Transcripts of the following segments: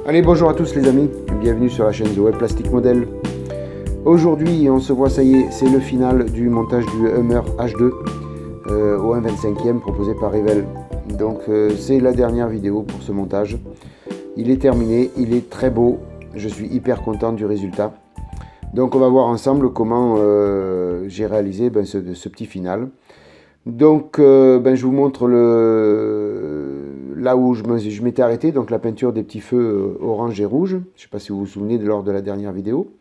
Allez, bonjour à tous les amis, bienvenue sur la chaîne The Web Plastic Model. Aujourd'hui, on se voit, ça y est, c'est le final du montage du Hummer H2 au 1/25e proposé par Revell. Donc c'est la dernière vidéo pour ce montage. Il est terminé, il est très beau, je suis hyper content du résultat. Donc on va voir ensemble comment j'ai réalisé ce petit final. Donc je vous montre là où je m'étais arrêté, donc la peinture des petits feux orange et rouge. Je ne sais pas si vous vous souvenez lors de la dernière vidéo.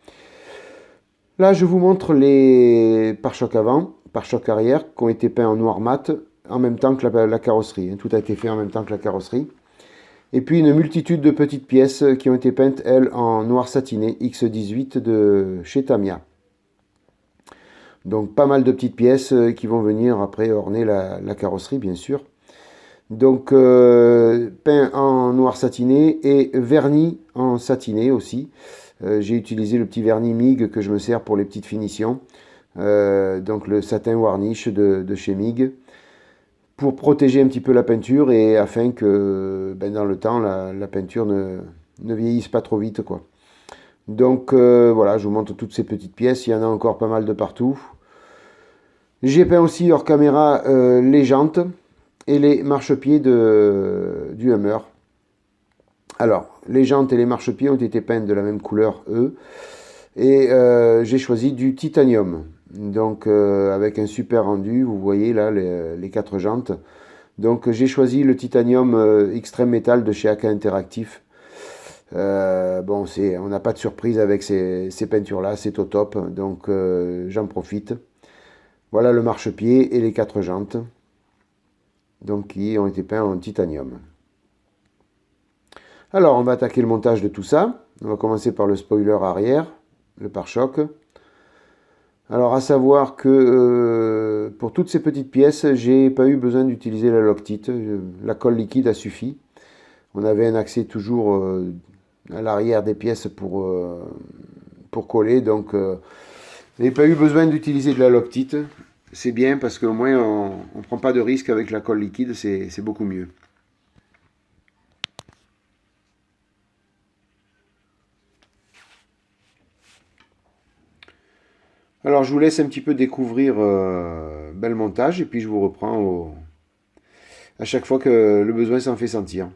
Là je vous montre les pare-chocs avant, pare-chocs arrière qui ont été peints en noir mat en même temps que la carrosserie. Tout a été fait en même temps que la carrosserie. Et puis une multitude de petites pièces qui ont été peintes, elles, en noir satiné X18 de chez Tamiya. Donc pas mal de petites pièces qui vont venir après orner la carrosserie, bien sûr. Donc peint en noir satiné et verni en satiné aussi. J'ai utilisé le petit vernis MIG que je me sers pour les petites finitions. Donc le satin warnish de chez MIG. Pour protéger un petit peu la peinture et afin que dans le temps la peinture ne vieillisse pas trop vite, quoi. Donc voilà, je vous montre toutes ces petites pièces. Il y en a encore pas mal de partout. J'ai peint aussi hors caméra les jantes et les marchepieds du Hummer. Alors, les jantes et les marchepieds ont été peints de la même couleur, eux. Et j'ai choisi du titanium. Donc, avec un super rendu, vous voyez là les 4 jantes. Donc, j'ai choisi le titanium extrême métal de chez AK Interactif. On n'a pas de surprise avec ces peintures-là, c'est au top. Donc, j'en profite. Voilà le marchepied et les 4 jantes, donc qui ont été peints en titanium. Alors on va attaquer le montage de tout ça. On va commencer par le spoiler arrière, le pare-choc. Alors à savoir que pour toutes ces petites pièces, j'ai pas eu besoin d'utiliser la Loctite. La colle liquide a suffi. On avait un accès toujours à l'arrière des pièces pour coller, donc j'ai pas eu besoin d'utiliser de la Loctite. C'est bien parce qu'au moins on ne prend pas de risque avec la colle liquide, c'est beaucoup mieux. Alors je vous laisse un petit peu découvrir le montage et puis je vous reprends à chaque fois que le besoin s'en fait sentir.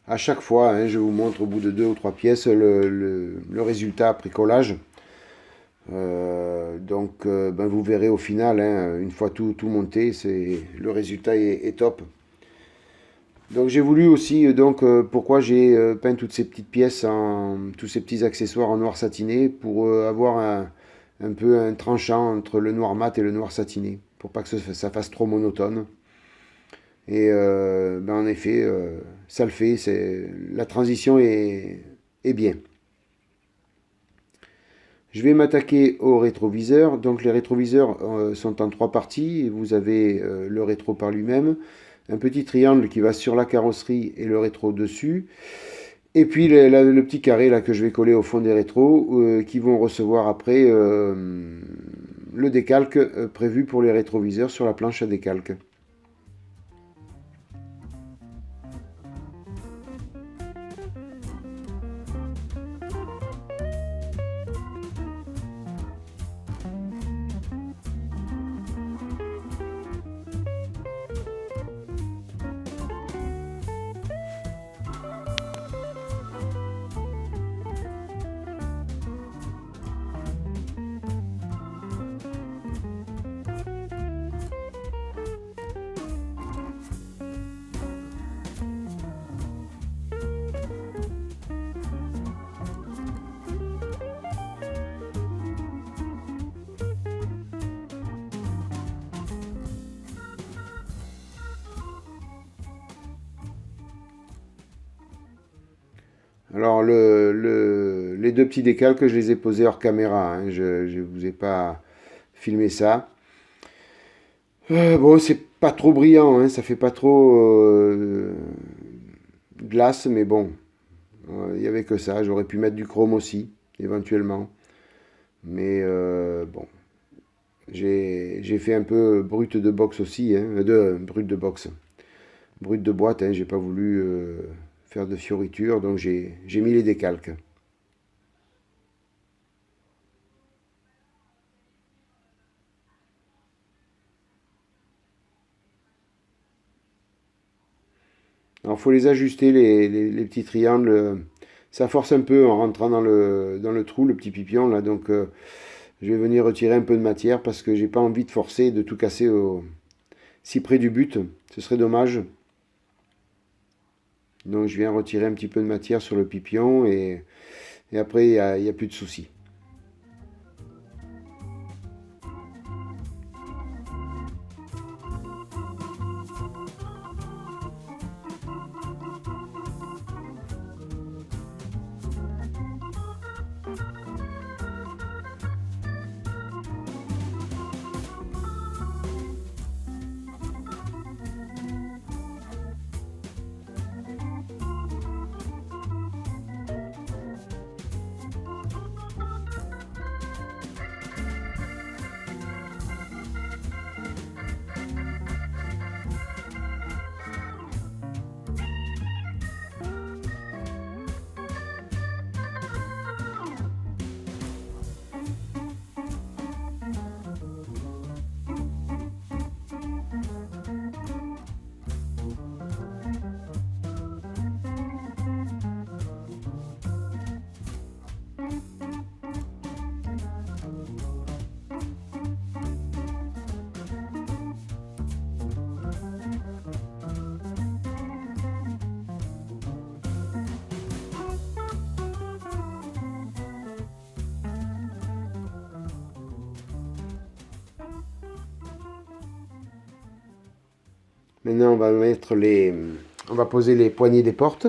À chaque fois, hein, je vous montre au bout de 2 ou 3 pièces le résultat après collage. Vous verrez au final, hein, une fois tout monté, le résultat est top. Donc j'ai voulu aussi, pourquoi j'ai peint toutes ces petites pièces, tous ces petits accessoires en noir satiné, pour avoir un peu un tranchant entre le noir mat et le noir satiné, pour pas que ça fasse trop monotone. Et en effet, ça le fait, la transition est bien. Je vais m'attaquer aux rétroviseurs. Donc les rétroviseurs sont en 3 parties. Vous avez le rétro par lui-même, un petit triangle qui va sur la carrosserie et le rétro dessus. Et puis le petit carré là que je vais coller au fond des rétros qui vont recevoir après le décalque prévu pour les rétroviseurs sur la planche à décalque. Alors les deux petits décalques, je les ai posés hors caméra, hein. Je ne vous ai pas filmé ça. Bon, c'est pas trop brillant, hein, ça fait pas trop glace, mais bon, il n'y avait que ça. J'aurais pu mettre du chrome aussi, éventuellement. Mais bon, j'ai fait un peu brut de box aussi, hein, brut de box, brut de boîte, hein, j'ai pas voulu faire de fioritures, donc j'ai mis les décalques. Alors, il faut les ajuster, les petits triangles. Ça force un peu en rentrant dans le trou, le petit pipion, là. Donc, je vais venir retirer un peu de matière parce que j'ai pas envie de forcer et de tout casser si près du but. Ce serait dommage. Donc, je viens retirer un petit peu de matière sur le pipion et après, il y a plus de soucis. Maintenant, on va poser les poignées des portes.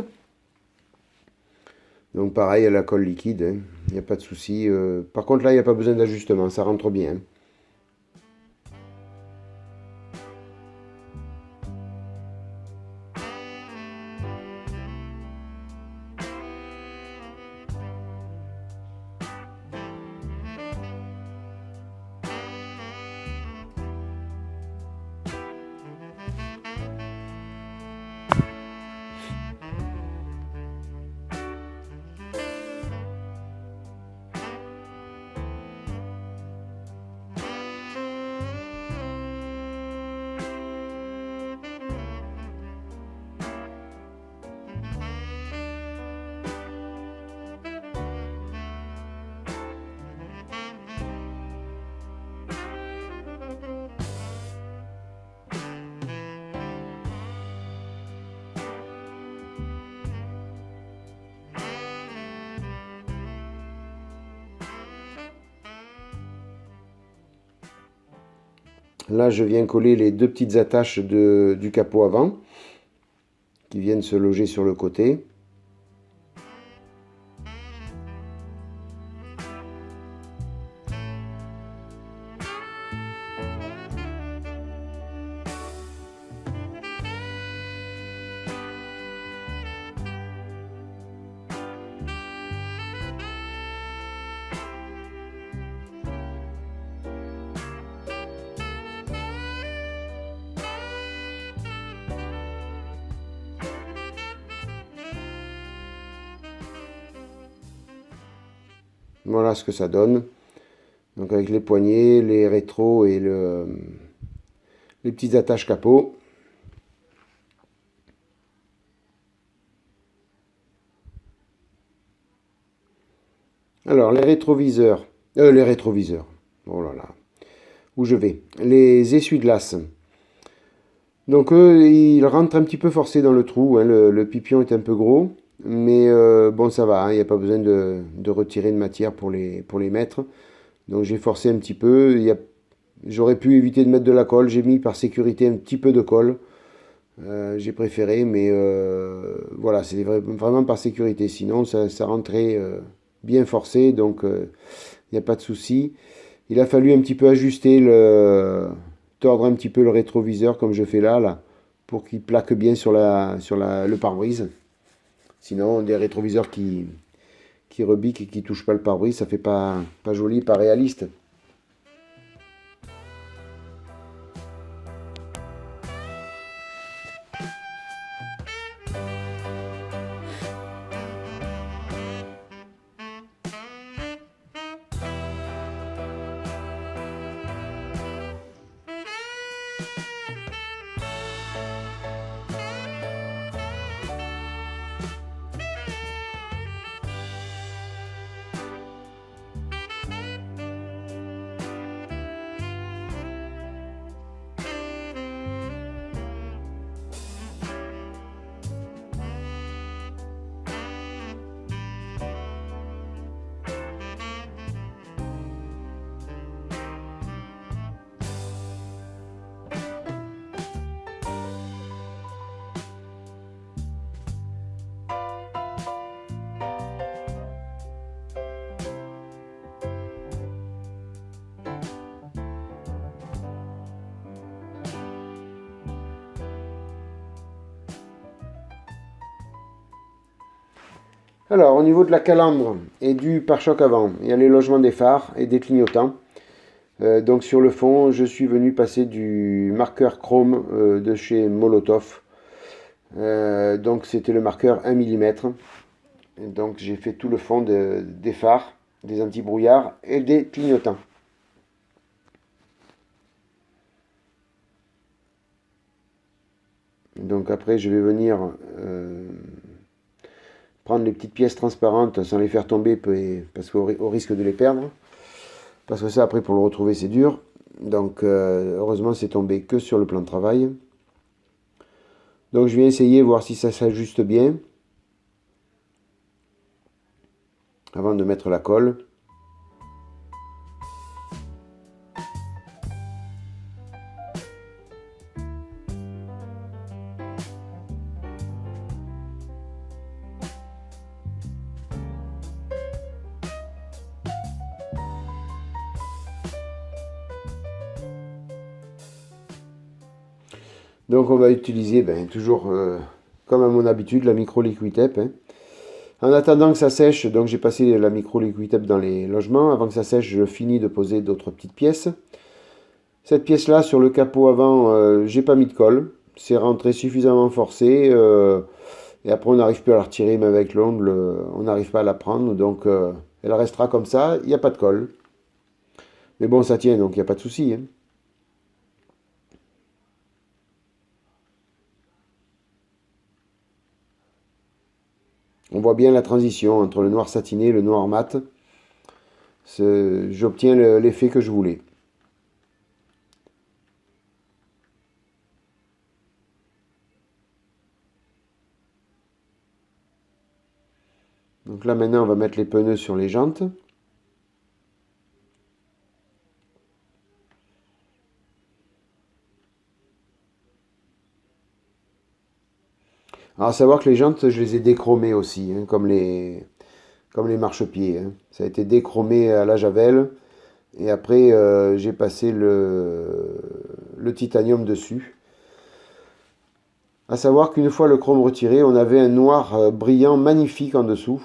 Donc pareil, à la colle liquide, hein. Il n'y a pas de souci. Par contre, là, il n'y a pas besoin d'ajustement, ça rentre bien, hein. Là, je viens coller les deux petites attaches du capot avant qui viennent se loger sur le côté. Voilà ce que ça donne. Donc avec les poignées, les rétros et les petites attaches capot. Alors les rétroviseurs, oh là là, où je vais, les essuie-glaces. Donc eux, ils rentrent un petit peu forcés dans le trou, hein. Le pipion est un peu gros, mais bon ça va, hein. Il n'y a pas besoin de retirer de matière pour les mettre. Donc j'ai forcé un petit peu, j'aurais pu éviter de mettre de la colle, j'ai mis par sécurité un petit peu de colle J'ai préféré, mais voilà, c'est vraiment par sécurité. Sinon, ça rentrait bien forcé, donc il n'y a pas de souci. Il a fallu un petit peu ajuster tordre un petit peu le rétroviseur comme je fais là, pour qu'il plaque bien le pare-brise. Sinon, des rétroviseurs qui rebiquent et qui touchent pas le pare-brise, ça fait pas joli, pas réaliste. Alors, au niveau de la calandre et du pare-choc avant, il y a les logements des phares et des clignotants. Donc sur le fond, je suis venu passer du marqueur chrome de chez Molotov. Donc c'était le marqueur 1 mm. Donc j'ai fait tout le fond des phares, des anti-brouillards et des clignotants. Donc après je vais venir prendre les petites pièces transparentes sans les faire tomber parce qu'au risque de les perdre. Parce que ça après pour le retrouver c'est dur. Donc heureusement c'est tombé que sur le plan de travail. Donc je vais essayer voir si ça s'ajuste bien avant de mettre la colle. Donc on va utiliser toujours comme à mon habitude la micro liquid tape. En attendant que ça sèche, donc j'ai passé la micro liquid tape dans les logements. Avant que ça sèche, je finis de poser d'autres petites pièces. Cette pièce là sur le capot avant, j'ai pas mis de colle. C'est rentré suffisamment forcé. Et après on n'arrive plus à la retirer, mais avec l'ongle on n'arrive pas à la prendre. Donc elle restera comme ça, il n'y a pas de colle. Mais bon ça tient donc il n'y a pas de souci. On voit bien la transition entre le noir satiné et le noir mat. J'obtiens l'effet que je voulais. Donc là maintenant on va mettre les pneus sur les jantes. Alors à savoir que les jantes je les ai déchromées aussi, comme les marchepieds. Ça a été déchromé à la javel. Et après j'ai passé le titanium dessus. À savoir qu'une fois le chrome retiré, on avait un noir brillant magnifique en dessous.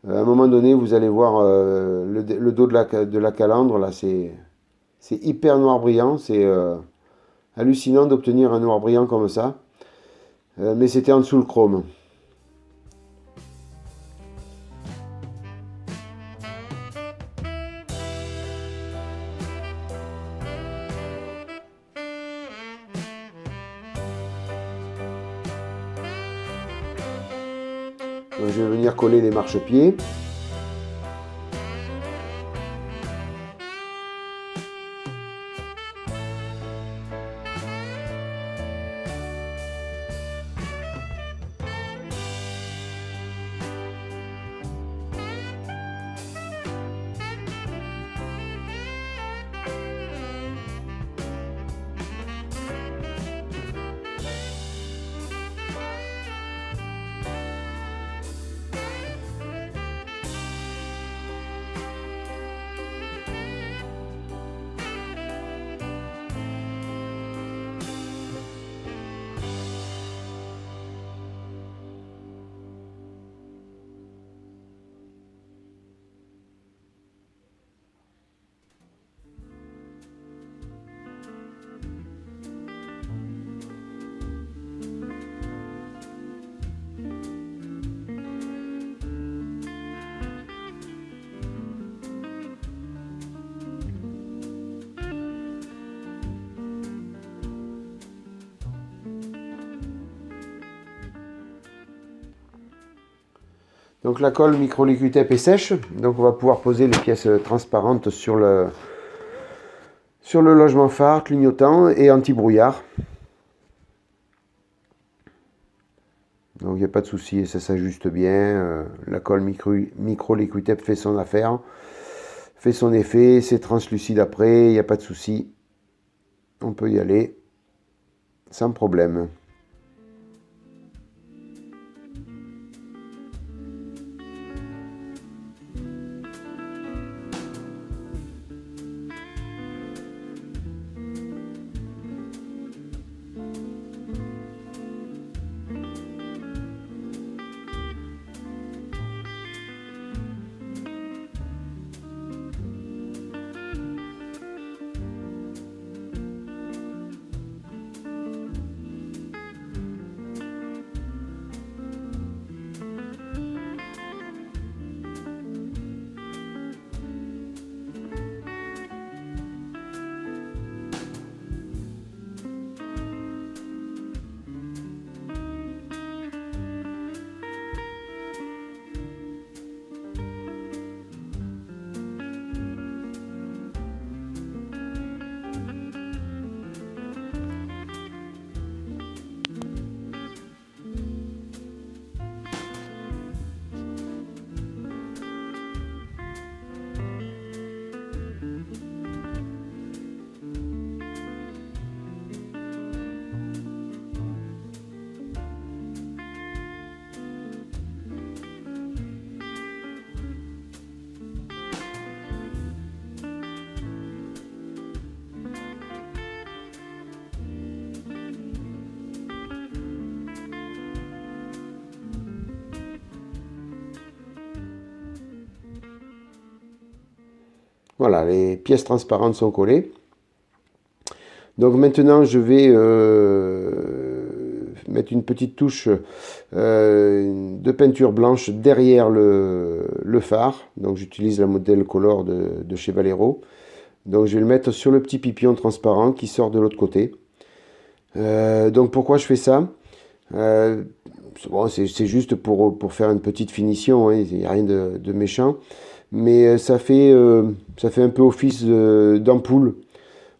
À un moment donné, vous allez voir le dos de la calandre, là, c'est hyper noir brillant. C'est hallucinant d'obtenir un noir brillant comme ça. Mais c'était en dessous le chrome. Donc je vais venir coller les marchepieds. Donc la colle micro-liquid tape est sèche, donc on va pouvoir poser les pièces transparentes sur le logement phare, clignotant et anti-brouillard. Donc il n'y a pas de souci, ça s'ajuste bien. La colle micro-liquid tape fait son affaire, fait son effet, c'est translucide après, il n'y a pas de souci. On peut y aller sans problème. Voilà, les pièces transparentes sont collées. Donc maintenant, je vais mettre une petite touche de peinture blanche derrière le phare. Donc j'utilise la modèle Color de chez Valero. Donc je vais le mettre sur le petit pipion transparent qui sort de l'autre côté. Donc pourquoi je fais ça? Bon, c'est juste pour faire une petite finition, hein, il n'y a rien de méchant. Mais ça fait un peu office d'ampoule.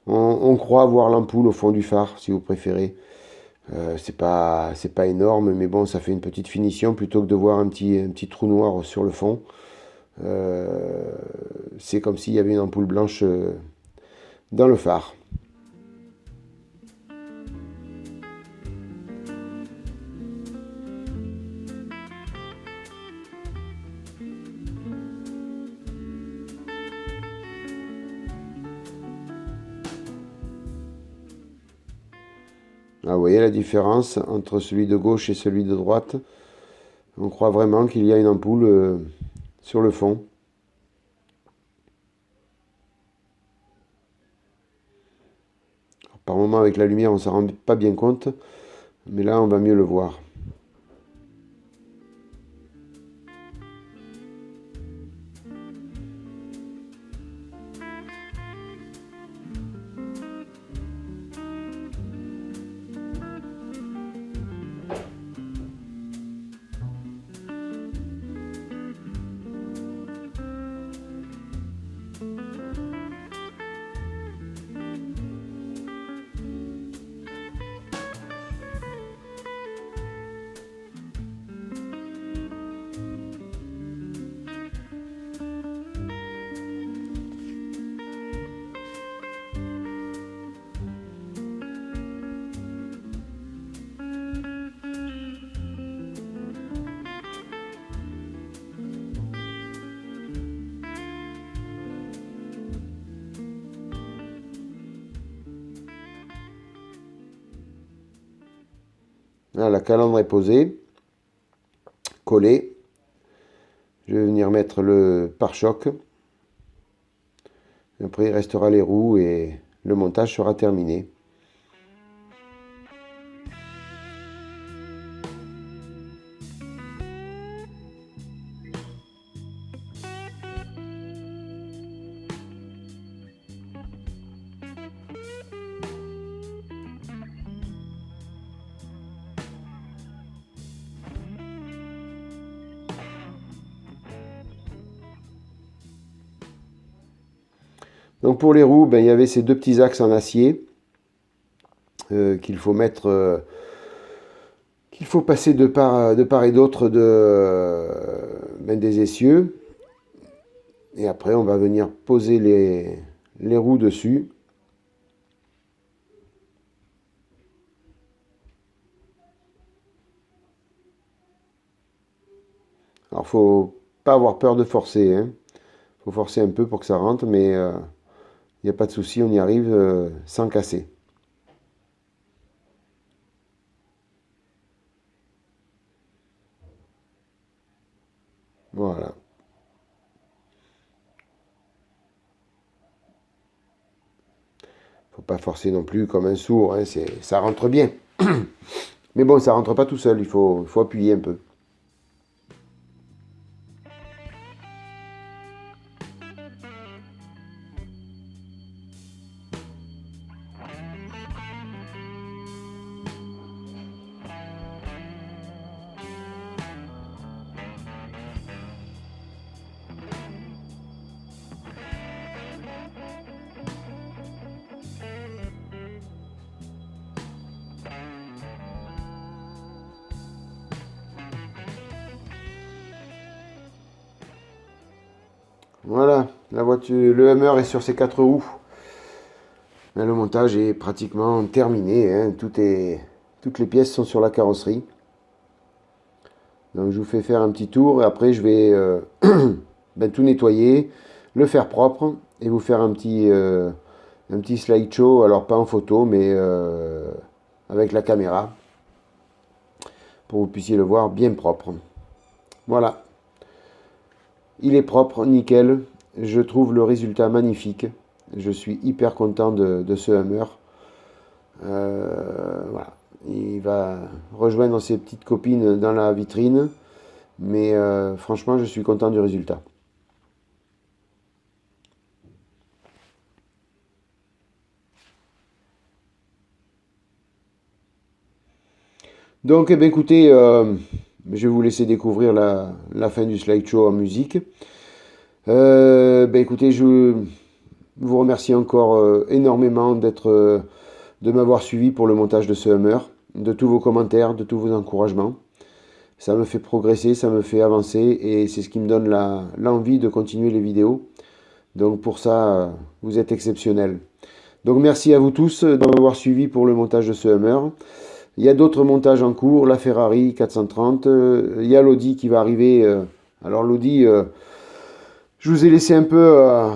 On croit voir l'ampoule au fond du phare, si vous préférez. C'est pas énorme, mais bon, ça fait une petite finition plutôt que de voir un petit trou noir sur le fond. C'est comme s'il y avait une ampoule blanche dans le phare. Ah, vous voyez la différence entre celui de gauche et celui de droite? On croit vraiment qu'il y a une ampoule sur le fond. Par moment, avec la lumière, on ne s'en rend pas bien compte, mais là, on va mieux le voir. Là, la calandre est posée, collée. Je vais venir mettre le pare-choc. Après, il restera les roues et le montage sera terminé. Donc pour les roues, ben, il y avait ces deux petits axes en acier qu'il faut mettre, qu'il faut passer de part et d'autre ben, des essieux. Et après, on va venir poser les roues dessus. Alors, faut pas avoir peur de forcer, hein. Faut forcer un peu pour que ça rentre, mais il n'y a pas de souci, on y arrive sans casser. Voilà. Faut pas forcer non plus comme un sourd, hein, ça rentre bien. Mais bon, ça rentre pas tout seul, il faut appuyer un peu. Voilà, la voiture, le Hummer est sur ses quatre roues. Le montage est pratiquement terminé, hein. Toutes les pièces sont sur la carrosserie. Donc je vous fais faire un petit tour et après je vais ben, tout nettoyer, le faire propre et vous faire un petit slideshow, alors pas en photo mais avec la caméra pour que vous puissiez le voir bien propre. Voilà, il est propre, nickel, je trouve le résultat magnifique, je suis hyper content de ce Hummer. Voilà. Il va rejoindre ses petites copines dans la vitrine. Mais franchement, je suis content du résultat. Donc, eh bien, écoutez, je vais vous laisser découvrir la fin du slideshow en musique. Ben, écoutez, je vous remercie encore énormément de m'avoir suivi pour le montage de ce Hummer, de tous vos commentaires, de tous vos encouragements. Ça me fait progresser, ça me fait avancer et c'est ce qui me donne l'envie de continuer les vidéos. Donc pour ça, vous êtes exceptionnels. Donc merci à vous tous de m'avoir suivi pour le montage de ce Hummer. Il y a d'autres montages en cours, la Ferrari 430, il y a l'Audi qui va arriver. Alors l'Audi, je vous ai laissé un peu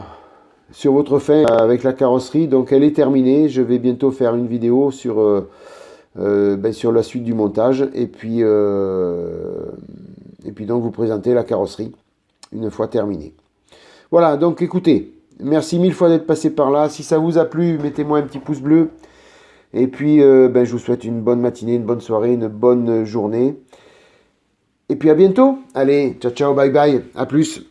sur votre faim avec la carrosserie, donc elle est terminée. Je vais bientôt faire une vidéo ben, sur la suite du montage et puis donc vous présenter la carrosserie une fois terminée. Voilà, donc écoutez, merci mille fois d'être passé par là. Si ça vous a plu, mettez-moi un petit pouce bleu. Et puis, ben, je vous souhaite une bonne matinée, une bonne soirée, une bonne journée. Et puis à bientôt. Allez, ciao, ciao, bye, bye. À plus.